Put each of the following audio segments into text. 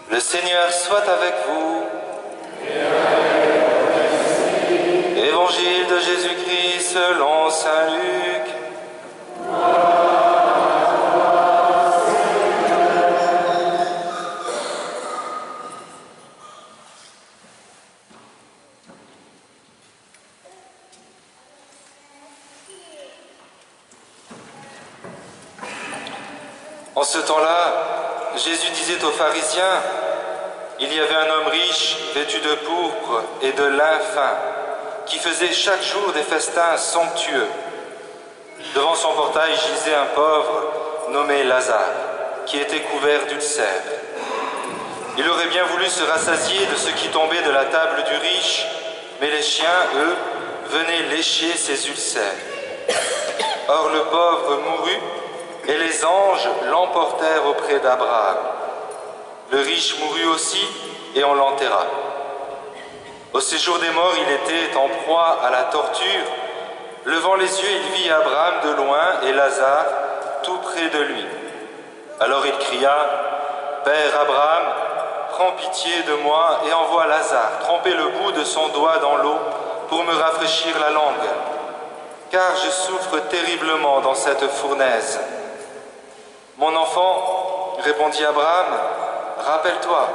Le Seigneur soit avec vous. Évangile de Jésus-Christ selon saint Luc. En ce temps-là, Jésus disait aux pharisiens, « Il y avait un homme riche, vêtu de pourpre et de lin fin, qui faisait chaque jour des festins somptueux. Devant son portail gisait un pauvre nommé Lazare, qui était couvert d'ulcères. Il aurait bien voulu se rassasier de ce qui tombait de la table du riche, mais les chiens, eux, venaient lécher ses ulcères. Or le pauvre mourut, et les anges l'emportèrent auprès d'Abraham. Le riche mourut aussi, et on l'enterra. Au séjour des morts, il était en proie à la torture. Levant les yeux, il vit Abraham de loin et Lazare tout près de lui. Alors il cria, « Père Abraham, prends pitié de moi et envoie Lazare tremper le bout de son doigt dans l'eau pour me rafraîchir la langue, car je souffre terriblement dans cette fournaise. » « Mon enfant, répondit Abraham, rappelle-toi,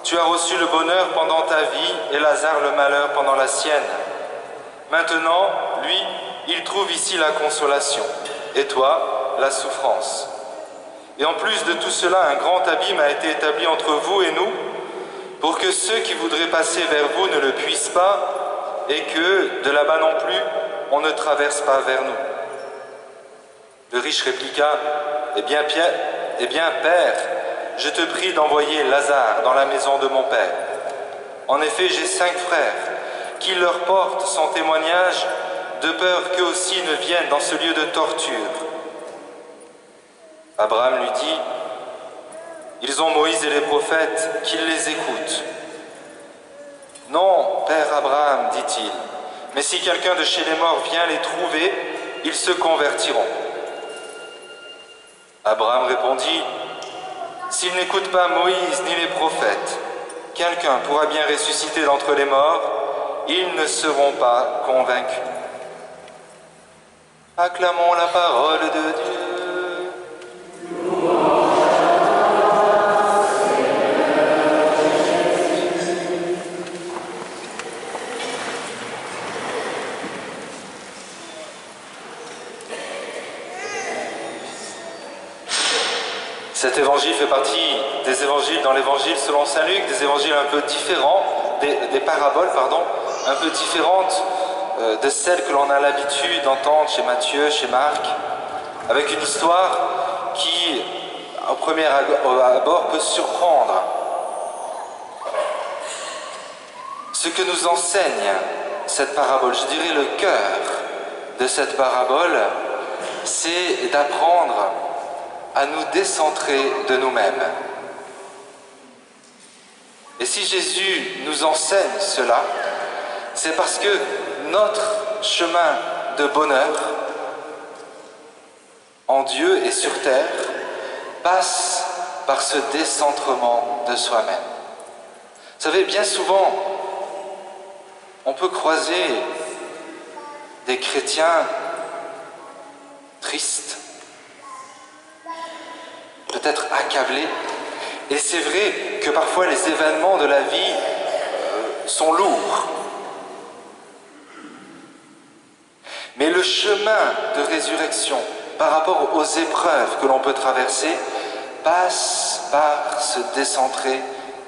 tu as reçu le bonheur pendant ta vie et Lazare le malheur pendant la sienne. Maintenant, lui, il trouve ici la consolation, et toi, la souffrance. Et en plus de tout cela, un grand abîme a été établi entre vous et nous, pour que ceux qui voudraient passer vers vous ne le puissent pas, et que, de là-bas non plus, on ne traverse pas vers nous. » Le riche répliqua, « Eh bien, Père, je te prie d'envoyer Lazare dans la maison de mon Père. En effet, j'ai 5 frères, qu'il leur porte son témoignage, de peur qu'eux aussi ne viennent dans ce lieu de torture. » Abraham lui dit, « Ils ont Moïse et les prophètes, qu'ils les écoutent. » « Non, Père Abraham, dit-il, mais si quelqu'un de chez les morts vient les trouver, ils se convertiront. » Abraham répondit, « S'ils n'écoutent pas Moïse ni les prophètes, quelqu'un pourra bien ressusciter d'entre les morts, ils ne seront pas convaincus. » Acclamons la parole de Dieu. Cet évangile fait partie des évangiles dans l'évangile selon saint Luc, des évangiles un peu différents, des paraboles, un peu différentes de celles que l'on a l'habitude d'entendre chez Matthieu, chez Marc, avec une histoire qui, au premier abord, peut surprendre. Ce que nous enseigne cette parabole, je dirais le cœur de cette parabole, c'est d'apprendre à nous décentrer de nous-mêmes. Et si Jésus nous enseigne cela, c'est parce que notre chemin de bonheur en Dieu et sur terre passe par ce décentrement de soi-même. Vous savez, bien souvent, on peut croiser des chrétiens tristes, peut-être accablés, et c'est vrai que parfois les événements de la vie sont lourds. Mais le chemin de résurrection par rapport aux épreuves que l'on peut traverser passe par se décentrer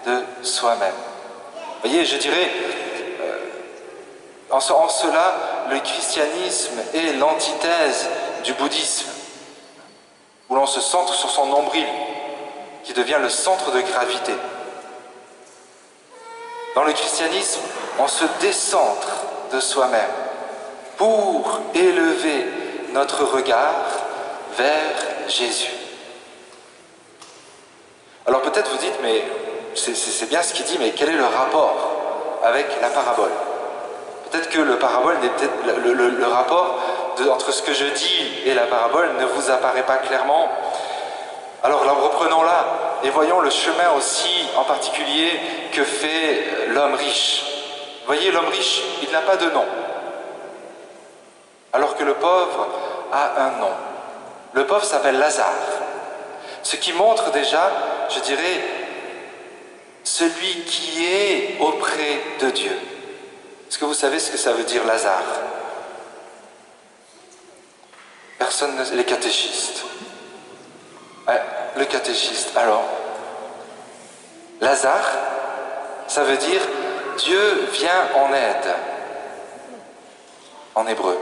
de soi-même. Vous voyez, je dirais, en cela, le christianisme est l'antithèse du bouddhisme, où l'on se centre sur son nombril, qui devient le centre de gravité. Dans le christianisme, on se décentre de soi-même pour élever notre regard vers Jésus. Alors peut-être vous dites, mais c'est bien ce qu'il dit, mais quel est le rapport avec la parabole? Peut-être que le rapport entre ce que je dis et la parabole ne vous apparaît pas clairement. Alors reprenons-la. et voyons le chemin aussi en particulier que fait l'homme riche. Vous voyez, l'homme riche, il n'a pas de nom, alors que le pauvre a un nom. Le pauvre s'appelle Lazare, ce qui montre déjà, je dirais, celui qui est auprès de Dieu. Est-ce que vous savez ce que ça veut dire Lazare? Personne ne... Les catéchistes. Ouais, le catéchiste. Alors, Lazare, ça veut dire Dieu vient en aide, en hébreu.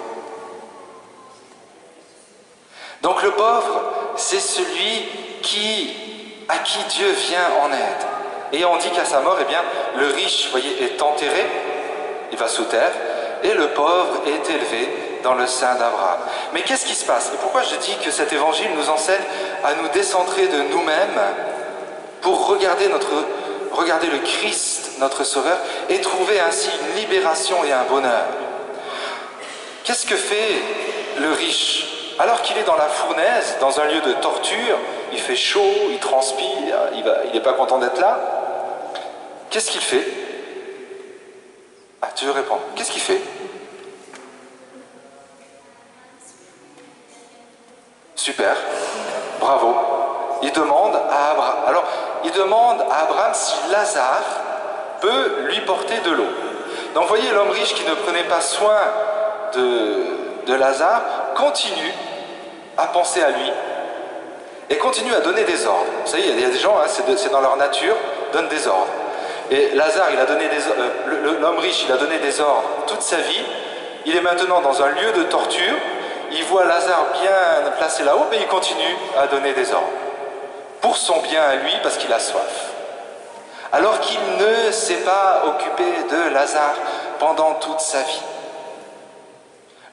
Donc le pauvre, c'est celui à qui Dieu vient en aide. Et on dit qu'à sa mort, eh bien, le riche, vous voyez, est enterré, il va sous terre, et le pauvre est élevé dans le sein d'Abraham. Mais qu'est-ce qui se passe? Et pourquoi je dis que cet évangile nous enseigne à nous décentrer de nous-mêmes pour regarder le Christ, notre Sauveur, et trouver ainsi une libération et un bonheur? Qu'est-ce que fait le riche? Alors qu'il est dans la fournaise, dans un lieu de torture, il fait chaud, il transpire, il n'est pas content d'être là. Qu'est-ce qu'il fait? Ah, tu veux répondre? Qu'est-ce qu'il fait? Super, bravo. Il demande à Abraham. Alors, il demande à Abraham si Lazare peut lui porter de l'eau. Donc, vous voyez, l'homme riche qui ne prenait pas soin de Lazare continue à penser à lui et continue à donner des ordres. Vous savez, il y a des gens, hein, c'est dans leur nature, donnent des ordres. Et Lazare, l'homme riche, il a donné des ordres toute sa vie. Il est maintenant dans un lieu de torture. Il voit Lazare bien placé là-haut, mais il continue à donner des ordres. Pour son bien à lui, parce qu'il a soif. Alors qu'il ne s'est pas occupé de Lazare pendant toute sa vie.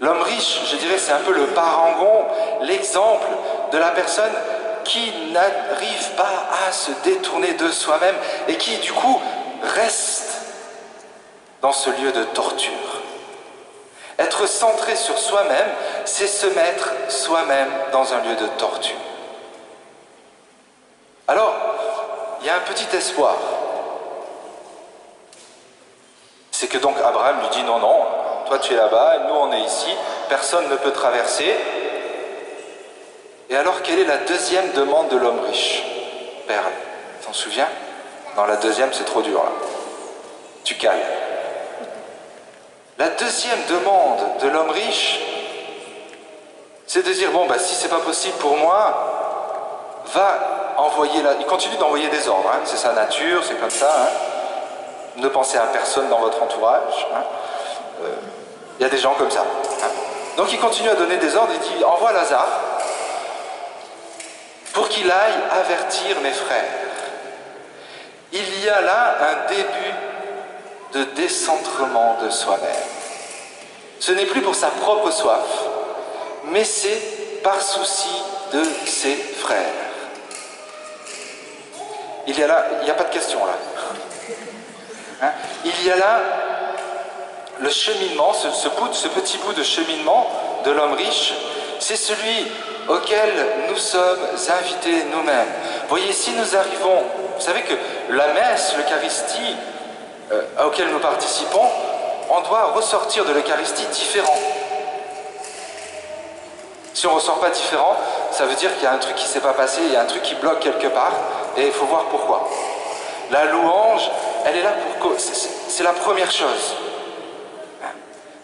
L'homme riche, je dirais, c'est un peu le parangon, l'exemple de la personne qui n'arrive pas à se détourner de soi-même et qui, du coup, reste dans ce lieu de torture. Être centré sur soi-même, c'est se mettre soi-même dans un lieu de torture. Alors, il y a un petit espoir. C'est que donc Abraham lui dit non, non, toi tu es là-bas, nous on est ici, personne ne peut traverser. Et alors, quelle est la deuxième demande de l'homme riche? Perle, t'en souviens? Non, la deuxième c'est trop dur là. Tu cales. La deuxième demande de l'homme riche, c'est de dire, bon, bah, si c'est pas possible pour moi, va envoyer il continue d'envoyer des ordres, hein. C'est sa nature, c'est comme ça, hein. Ne pensez à personne dans votre entourage, hein. Il y a des gens comme ça, hein. Donc il continue à donner des ordres, il dit, envoie Lazare pour qu'il aille avertir mes frères. Il y a là un début de décentrement de soi-même. Ce n'est plus pour sa propre soif, mais c'est par souci de ses frères. Il y a là, il n'y a pas de question là. Hein? Il y a là le cheminement, ce petit bout de cheminement de l'homme riche, c'est celui auquel nous sommes invités nous-mêmes. Vous voyez, si nous arrivons, vous savez que la messe, l'Eucharistie, auquel nous participons, on doit ressortir de l'Eucharistie différent. Si on ne ressort pas différent, ça veut dire qu'il y a un truc qui ne s'est pas passé, il y a un truc qui bloque quelque part, et il faut voir pourquoi. La louange, elle est là pour... C'est la première chose.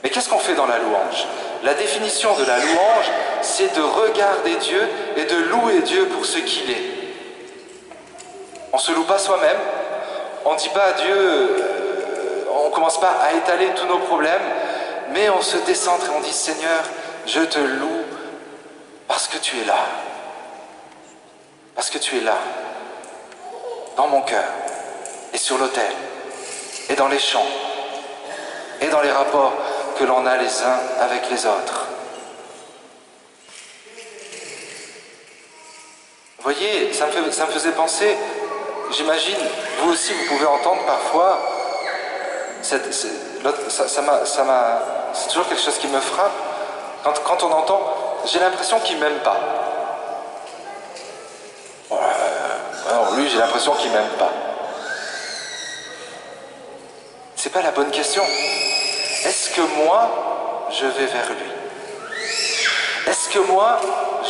Mais qu'est-ce qu'on fait dans la louange? La définition de la louange, c'est de regarder Dieu et de louer Dieu pour ce qu'il est. On ne se loue pas soi-même, on ne dit pas à Dieu, on ne commence pas à étaler tous nos problèmes, mais on se décentre et on dit, Seigneur, je te loue parce que tu es là. Parce que tu es là, dans mon cœur, et sur l'autel, et dans les chants, et dans les rapports que l'on a les uns avec les autres. Vous voyez, ça me faisait penser, j'imagine, vous aussi vous pouvez entendre parfois, c'est toujours quelque chose qui me frappe, quand on entend, j'ai l'impression qu'il ne m'aime pas. Alors lui, j'ai l'impression qu'il ne m'aime pas. C'est pas la bonne question. Est-ce que moi, je vais vers lui? Est-ce que moi,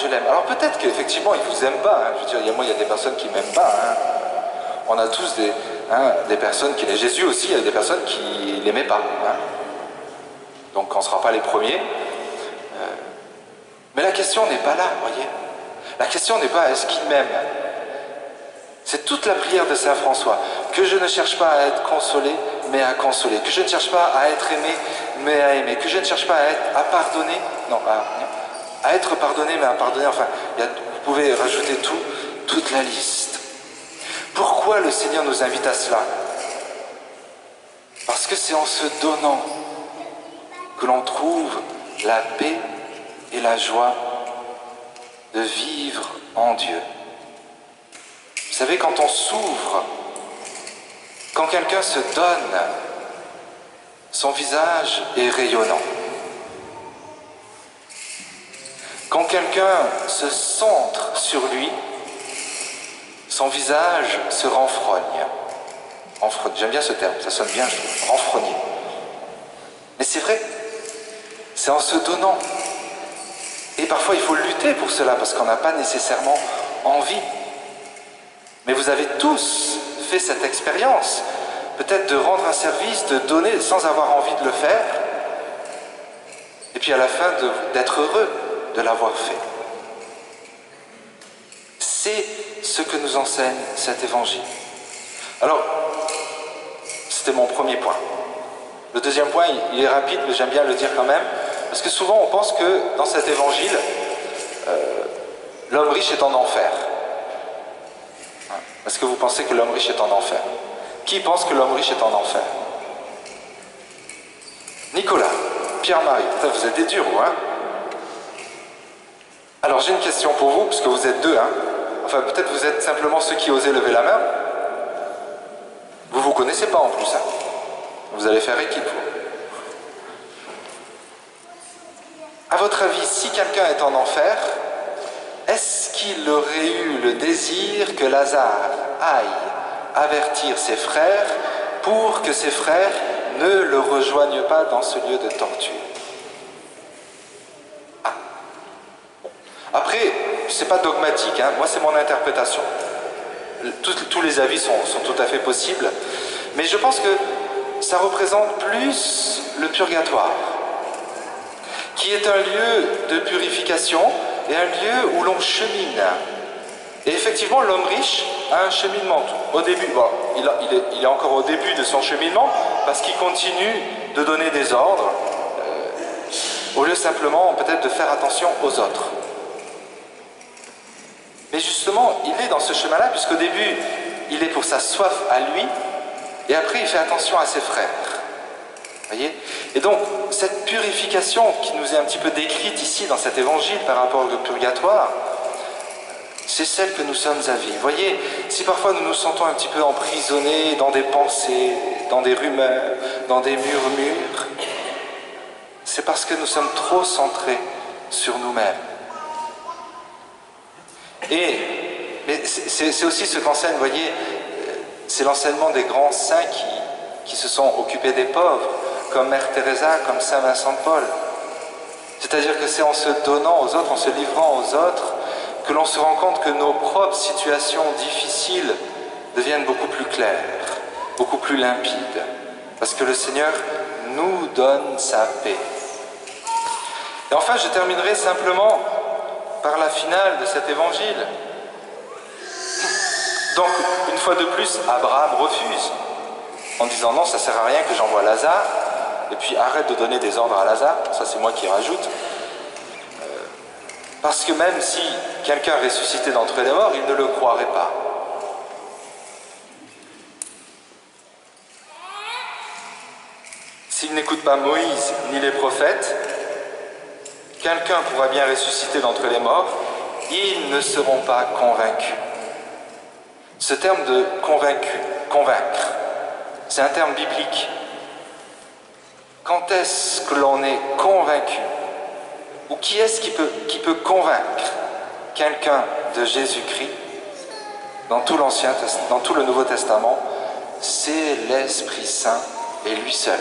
je l'aime? Alors peut-être qu'effectivement, il ne vous aime pas. Hein. Je veux dire, il y a des personnes qui ne m'aiment pas. Hein. On a tous des personnes qui... Jésus aussi, il y a des personnes qui ne l'aimaient pas. Hein. Donc on ne sera pas les premiers. Mais la question n'est pas là, voyez. La question n'est pas est-ce qu'il m'aime. C'est toute la prière de Saint François. Que je ne cherche pas à être consolé, mais à consoler. Que je ne cherche pas à être aimé, mais à aimer. Que je ne cherche pas à pardonner, non, à être pardonné, mais à pardonner. Enfin, vous pouvez rajouter toute la liste. Pourquoi le Seigneur nous invite à cela? Parce que c'est en se donnant que l'on trouve la paix et la joie de vivre en Dieu. Vous savez, quand on s'ouvre, quand quelqu'un se donne, son visage est rayonnant. Quand quelqu'un se centre sur lui, son visage se renfrogne. J'aime bien ce terme, ça sonne bien, je trouve, renfrogner. Mais c'est vrai, c'est en se donnant. Et parfois il faut lutter pour cela, parce qu'on n'a pas nécessairement envie. Mais vous avez tous fait cette expérience, peut-être de rendre un service, de donner sans avoir envie de le faire, et puis à la fin d'être heureux de l'avoir fait. C'est ce que nous enseigne cet évangile. Alors, c'était mon premier point. Le deuxième point, il est rapide, mais j'aime bien le dire quand même, parce que souvent on pense que dans cet évangile, l'homme riche est en enfer. Est-ce que vous pensez que l'homme riche est en enfer? Qui pense que l'homme riche est en enfer? Nicolas, Pierre-Marie, vous êtes des durs, vous, hein? Alors j'ai une question pour vous, puisque vous êtes deux, hein? Enfin, peut-être vous êtes simplement ceux qui osaient lever la main. Vous connaissez pas en plus, hein? Vous allez faire équipe. À votre avis, si quelqu'un est en enfer, est-ce qu'il aurait eu le désir que Lazare aille avertir ses frères pour que ses frères ne le rejoignent pas dans ce lieu de torture? Après, c'est pas dogmatique, hein. Moi c'est mon interprétation. Tous les avis sont tout à fait possibles, mais je pense que ça représente plus le purgatoire, qui est un lieu de purification et un lieu où l'on chemine. Et effectivement, l'homme riche a un cheminement. Au début, bon, il est encore au début de son cheminement, parce qu'il continue de donner des ordres, au lieu simplement peut-être de faire attention aux autres. Mais justement, il est dans ce chemin-là, puisqu'au début, il est pour sa soif à lui, et après, il fait attention à ses frères. Voyez? Et donc, cette purification qui nous est un petit peu décrite ici dans cet évangile par rapport au purgatoire, c'est celle que nous sommes à vivre. Voyez, si parfois nous nous sentons un petit peu emprisonnés dans des pensées, dans des rumeurs, dans des murmures, c'est parce que nous sommes trop centrés sur nous-mêmes. Mais c'est aussi ce qu'enseigne, vous voyez, c'est l'enseignement des grands saints qui se sont occupés des pauvres, comme Mère Teresa, comme Saint Vincent de Paul. C'est-à-dire que c'est en se donnant aux autres, en se livrant aux autres, que l'on se rend compte que nos propres situations difficiles deviennent beaucoup plus claires, beaucoup plus limpides, parce que le Seigneur nous donne sa paix. Et enfin, je terminerai simplement par la finale de cet évangile. Donc, une fois de plus, Abraham refuse, en disant non, ça ne sert à rien que j'envoie Lazare, et puis arrête de donner des ordres à Lazare, ça c'est moi qui rajoute. Parce que même si quelqu'un ressuscitait d'entre les morts, il ne le croirait pas. S'il n'écoute pas Moïse ni les prophètes, quelqu'un pourra bien ressusciter d'entre les morts, ils ne seront pas convaincus. Ce terme de convaincu, convaincre, c'est un terme biblique. Quand est-ce que l'on est convaincu? Ou qui est-ce qui peut convaincre quelqu'un de Jésus-Christ? dans tout dans tout le Nouveau Testament, c'est l'Esprit Saint et lui seul.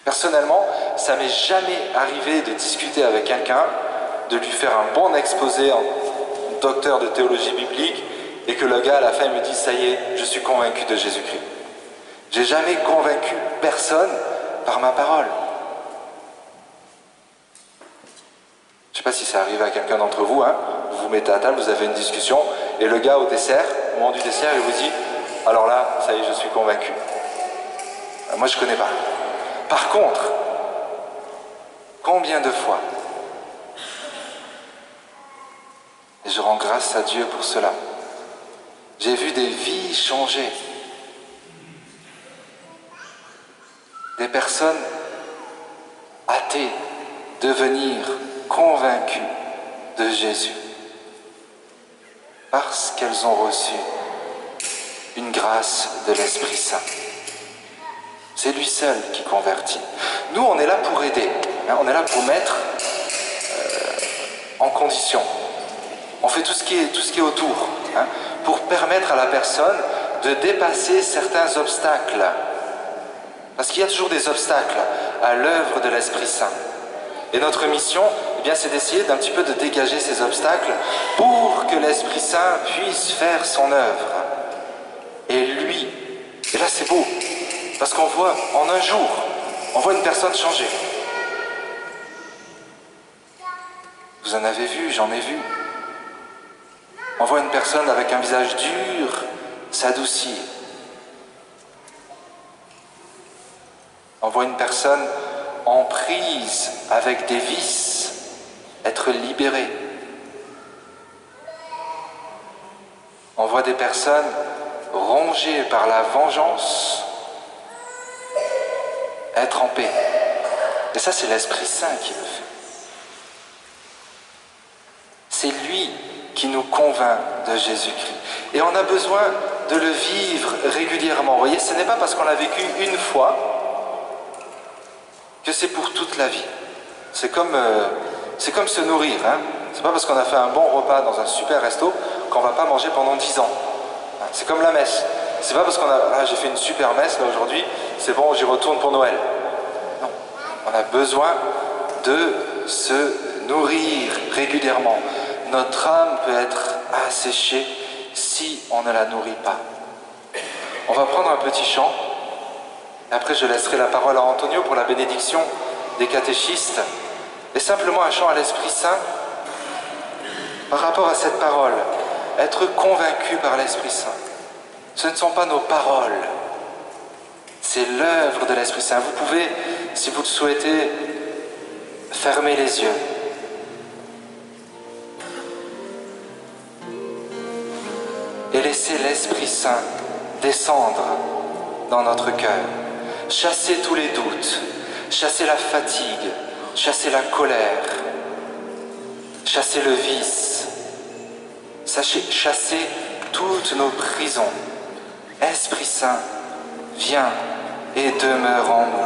Personnellement, ça m'est jamais arrivé de discuter avec quelqu'un, de lui faire un bon exposé en docteur de théologie biblique et que le gars à la fin me dise « ça y est, je suis convaincu de Jésus-Christ ». J'ai jamais convaincu personne par ma parole. Je ne sais pas si ça arrive à quelqu'un d'entre vous, hein. Vous vous mettez à table, vous avez une discussion et le gars au dessert, au moment du dessert, il vous dit « alors là, ça y est, je suis convaincu ». Moi, je ne connais pas. Par contre, combien de fois, et je rends grâce à Dieu pour cela, j'ai vu des vies changer, des personnes athées devenir convaincues de Jésus parce qu'elles ont reçu une grâce de l'Esprit Saint. C'est lui seul qui convertit. Nous, on est là pour aider, hein, on est là pour mettre en condition. On fait tout ce qui est autour, hein, pour permettre à la personne de dépasser certains obstacles. Parce qu'il y a toujours des obstacles à l'œuvre de l'Esprit Saint. Et notre mission, eh bien, c'est d'essayer d'un petit peu de dégager ces obstacles pour que l'Esprit Saint puisse faire son œuvre. Et lui, et là c'est beau, parce qu'on voit en un jour, on voit une personne changer. Vous en avez vu, j'en ai vu. On voit une personne avec un visage dur s'adoucir. On voit une personne en prise avec des vices être libérée. On voit des personnes rongées par la vengeance être en paix. Et ça, c'est l'Esprit Saint qui le fait. C'est lui qui nous convainc de Jésus-Christ. Et on a besoin de le vivre régulièrement. Vous voyez, ce n'est pas parce qu'on l'a vécu une fois que c'est pour toute la vie. C'est comme se nourrir. Hein. C'est pas parce qu'on a fait un bon repas dans un super resto qu'on va pas manger pendant 10 ans. C'est comme la messe. C'est pas parce qu'on a j'ai fait une super messe là aujourd'hui, c'est bon, j'y retourne pour Noël. Non. On a besoin de se nourrir régulièrement. Notre âme peut être asséchée si on ne la nourrit pas. On va prendre un petit chant. Et après, je laisserai la parole à Antonio pour la bénédiction des catéchistes. Et simplement un chant à l'Esprit Saint par rapport à cette parole. Être convaincu par l'Esprit Saint. Ce ne sont pas nos paroles. C'est l'œuvre de l'Esprit Saint. Vous pouvez, si vous le souhaitez, fermer les yeux. Et laisser l'Esprit Saint descendre dans notre cœur. Chasser tous les doutes, chasser la fatigue, chasser la colère, chasser le vice, chasser toutes nos prisons. Esprit Saint, viens et demeure en nous.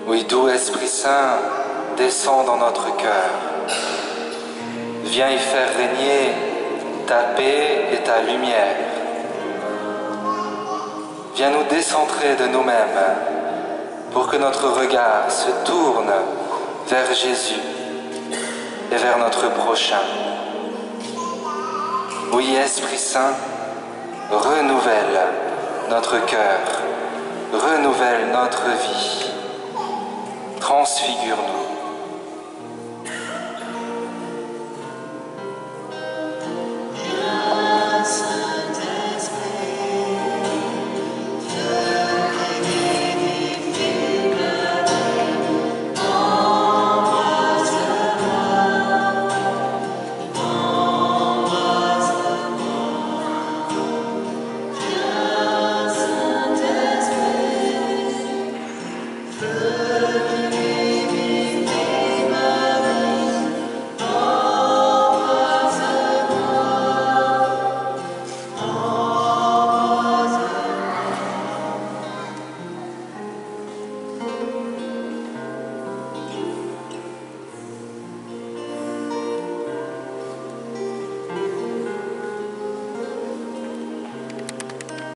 Oui, doux Esprit Saint, descends dans notre cœur. Viens y faire régner ta paix et ta lumière. Viens nous décentrer de nous-mêmes pour que notre regard se tourne vers Jésus et vers notre prochain. Oui, Esprit Saint, renouvelle notre cœur, renouvelle notre vie. Transfigure-nous.